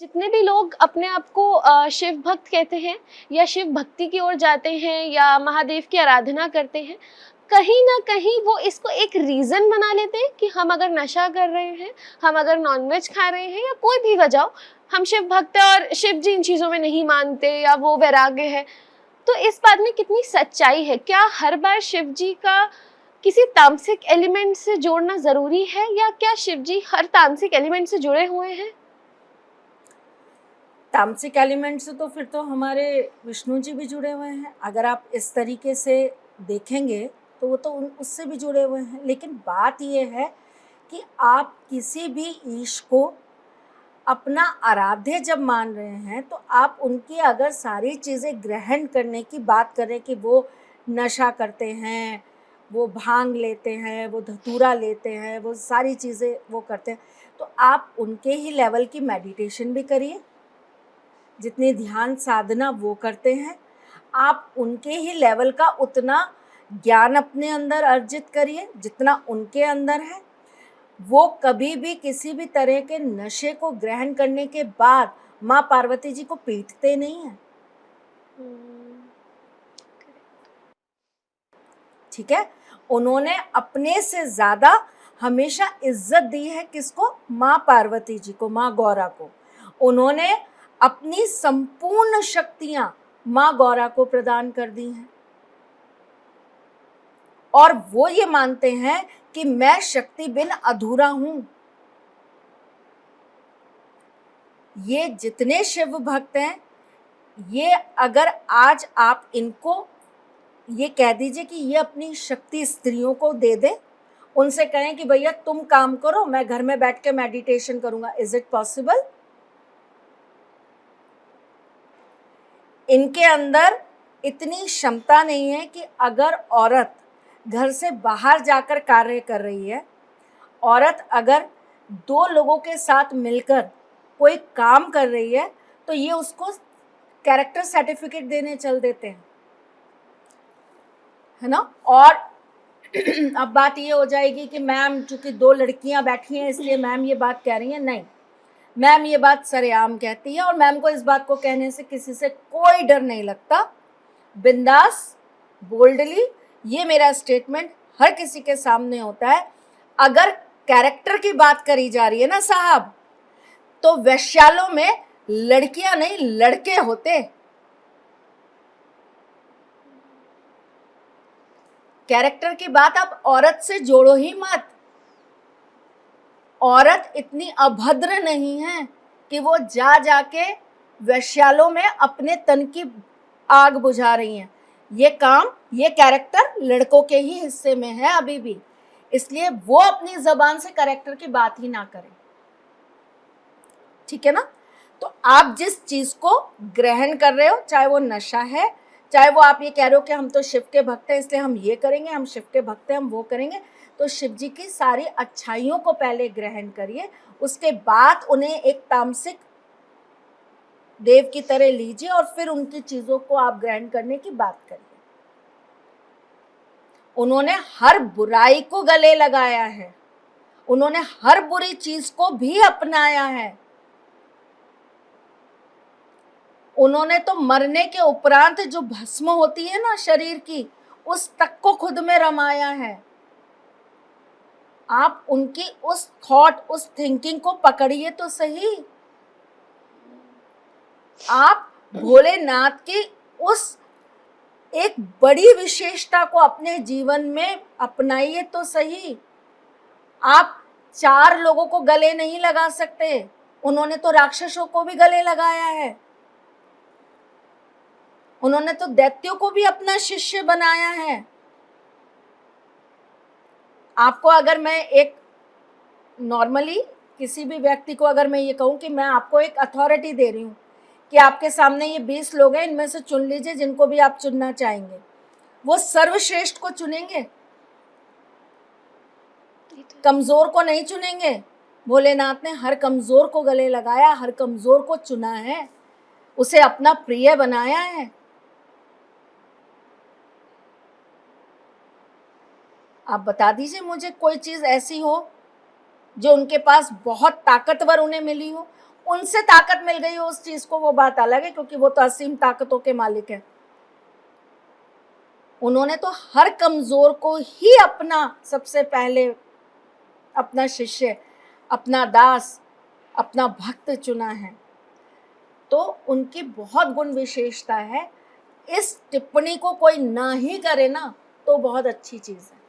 जितने भी लोग अपने आप को शिव भक्त कहते हैं या शिव भक्ति की ओर जाते हैं या महादेव की आराधना करते हैं, कहीं न कहीं वो इसको एक रीज़न बना लेते हैं कि हम अगर नशा कर रहे हैं, हम अगर नॉन-वेज खा रहे हैं या कोई भी वजह हो, हम शिव भक्त हैं और शिव जी इन चीज़ों में नहीं मानते या वो वैराग्य है। तो इस बात में कितनी सच्चाई है? क्या हर बार शिव जी का किसी तामसिक एलिमेंट से जोड़ना ज़रूरी है या क्या शिव जी हर तामसिक एलिमेंट से जुड़े हुए हैं? तामसिक एलिमेंट से तो फिर तो हमारे विष्णु जी भी जुड़े हुए हैं। अगर आप इस तरीके से देखेंगे तो वो तो उससे भी जुड़े हुए हैं। लेकिन बात ये है कि आप किसी भी ईश को अपना आराध्य जब मान रहे हैं तो आप उनकी अगर सारी चीज़ें ग्रहण करने की बात करें कि वो नशा करते हैं, वो भांग लेते हैं, वो धतूरा लेते हैं, वो सारी चीज़ें वो करते हैं, तो आप उनके ही लेवल की मेडिटेशन भी करिए। जितनी ध्यान साधना वो करते हैं, आप उनके ही लेवल का उतना ज्ञान अपने अंदर अर्जित करिए जितना उनके अंदर है। वो कभी भी किसी भी तरह के नशे को ग्रहण करने के बाद माँ पार्वती जी को पीटते नहीं हैं। ठीक है, उन्होंने अपने से ज़्यादा हमेशा इज्जत दी है किसको? माँ पार्वती जी को, माँ गौरा को। उन्होंने अपनी संपूर्ण शक्तियां माँ गौरा को प्रदान कर दी हैं और वो ये मानते हैं कि मैं शक्ति बिन अधूरा हूं। ये जितने शिव भक्त हैं, ये अगर आज आप इनको ये कह दीजिए कि ये अपनी शक्ति स्त्रियों को दे दे, उनसे कहें कि भैया तुम काम करो, मैं घर में बैठ के मेडिटेशन करूंगा, इज इट पॉसिबल? इनके अंदर इतनी क्षमता नहीं है कि अगर औरत घर से बाहर जाकर कार्य कर रही है, औरत अगर दो लोगों के साथ मिलकर कोई काम कर रही है तो ये उसको कैरेक्टर सर्टिफिकेट देने चल देते हैं, है ना। और अब बात ये हो जाएगी कि मैम चूंकि दो लड़कियां बैठी हैं इसलिए मैम ये बात कह रही हैं। नहीं, मैम ये बात सरेआम कहती है और मैम को इस बात को कहने से किसी से कोई डर नहीं लगता। बिंदास, बोल्डली ये मेरा स्टेटमेंट हर किसी के सामने होता है। अगर कैरेक्टर की बात करी जा रही है ना साहब, तो वैश्यालों में लड़कियां नहीं लड़के होते। कैरेक्टर की बात आप औरत से जोड़ो ही मत। औरत इतनी अभद्र नहीं है कि वो जा जाके वैश्यालों में अपने तन की आग बुझा रही हैं। ये काम, ये कैरेक्टर लड़कों के ही हिस्से में है अभी भी, इसलिए वो अपनी जबान से कैरेक्टर की बात ही ना करें। ठीक है ना। तो आप जिस चीज को ग्रहण कर रहे हो, चाहे वो नशा है, चाहे वो आप ये कह रहे हो कि हम तो शिव के भक्त हैं इसलिए हम ये करेंगे, हम शिव के भक्त हैं हम वो करेंगे, तो शिव जी की सारी अच्छाइयों को पहले ग्रहण करिए, उसके बाद उन्हें एक तामसिक देव की तरह लीजिए और फिर उनकी चीजों को आप ग्रहण करने की बात करिए। उन्होंने हर बुराई को गले लगाया है, उन्होंने हर बुरी चीज को भी अपनाया है। उन्होंने तो मरने के उपरांत जो भस्म होती है ना शरीर की, उस तक को खुद में रमाया है। आप उनकी उस थॉट, उस थिंकिंग को पकड़िए तो सही। आप भोलेनाथ की उस एक बड़ी विशेषता को अपने जीवन में अपनाइए तो सही। आप चार लोगों को गले नहीं लगा सकते, उन्होंने तो राक्षसों को भी गले लगाया है, उन्होंने तो दैत्यों को भी अपना शिष्य बनाया है। आपको अगर मैं एक नॉर्मली किसी भी व्यक्ति को अगर मैं ये कहूँ कि मैं आपको एक अथॉरिटी दे रही हूँ कि आपके सामने ये 20 लोग हैं, इनमें से चुन लीजिए जिनको भी आप चुनना चाहेंगे, वो सर्वश्रेष्ठ को चुनेंगे, कमजोर को नहीं चुनेंगे। भोलेनाथ ने हर कमजोर को गले लगाया, हर कमजोर को चुना है, उसे अपना प्रिय बनाया है। आप बता दीजिए मुझे कोई चीज ऐसी हो जो उनके पास बहुत ताकतवर उन्हें मिली हो, उनसे ताकत मिल गई हो उस चीज को, वो बात अलग है, क्योंकि वो तो असीम ताकतों के मालिक है। उन्होंने तो हर कमजोर को ही अपना, सबसे पहले अपना शिष्य, अपना दास, अपना भक्त चुना है। तो उनकी बहुत गुण विशेषता है। इस टिप्पणी को कोई ना ही करे ना तो बहुत अच्छी चीज है।